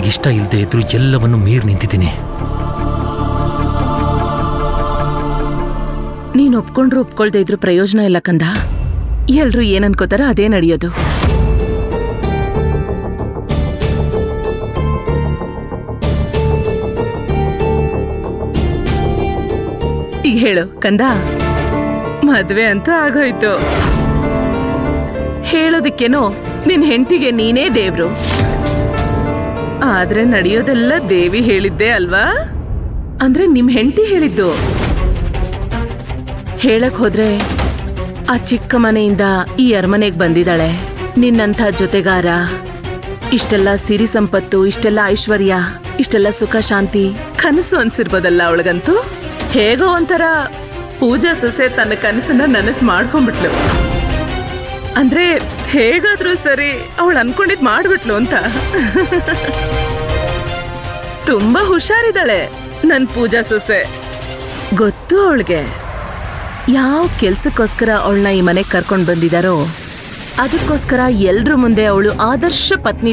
ನನಗಿಷ್ಟ ಇಲ್ಲದೆ ಇದ್ರೂ ಎಲ್ಲವನ್ನು ಮೀರಿ ನಿಂತಿದ್ದೀನಿ. ನೀನ್ ಒಪ್ಕೊಂಡ್ರು ಒಪ್ಕೊಳ್ದೇ ಇದ್ರು ಪ್ರಯೋಜನ ಇಲ್ಲ ಕಂದ. ಎಲ್ರು ಏನನ್ಕೋತಾರ ಅದೇ ನಡೆಯೋದು. ಈಗ ಹೇಳು ಕಂದ, ಮದ್ವೆ ಅಂತೂ ಆಗೋಯ್ತು. ಹೇಳೋದಕ್ಕೇನೋ ನಿನ್ ಹೆಂಡತಿಗೆ ನೀನೇ ದೇವ್ರು, ಆದ್ರೆ ನಡೆಯೋದೆಲ್ಲ ದೇವಿ ಹೇಳಿದ್ದೆ ಅಲ್ವಾ? ಅಂದ್ರೆ ನಿಮ್ ಹೆಂಡತಿ ಹೇಳಿದ್ದು. ಹೇಳಕ್ ಹೋದ್ರೆ ಆ ಚಿಕ್ಕ ಮನೆಯಿಂದ ಈ ಅರಮನೆಗ್ ಬಂದಿದ್ದಾಳೆ ನಿನ್ನಂಥ ಜೊತೆಗಾರ. ಇಷ್ಟೆಲ್ಲ ಸಿರಿ ಸಂಪತ್ತು, ಇಷ್ಟೆಲ್ಲ ಐಶ್ವರ್ಯ, ಇಷ್ಟೆಲ್ಲ ಸುಖ ಶಾಂತಿ ಕನಸು ಅನ್ಸಿರ್ಬೋದಲ್ಲ ಅವಳಿಗಂತೂ. ಹೇಗೋ ಒಂಥರ ಪೂಜಾ ಸೊಸೆ ತನ್ನ ಕನಸನ್ನ ನನಸು ಮಾಡ್ಕೊಂಡ್ಬಿಟ್ಲು. ಅಂದ್ರೆ ಹೇಗಾದ್ರೂ ಸರಿ ಅವಳು ಅನ್ಕೊಂಡಿದ್ ಮಾಡ್ಬಿಟ್ಲು ಅಂತ. ತುಂಬಾ ಹುಷಾರಿದ್ದಾಳೆ ನನ್ ಪೂಜಾ ಸೊಸೆ. ಗೊತ್ತು ಅವಳಿಗೆ ಯಾವ ಕೆಲ್ಸಕ್ಕೋಸ್ಕರ ಅವಳನ್ನ ಈ ಮನೆಗೆ ಕರ್ಕೊಂಡ್ ಬಂದಿದಾರೋ ಅದಕ್ಕೋಸ್ಕರ ಎಲ್ರ ಮುಂದೆ ಅವಳು ಆದರ್ಶ ಪತ್ನಿ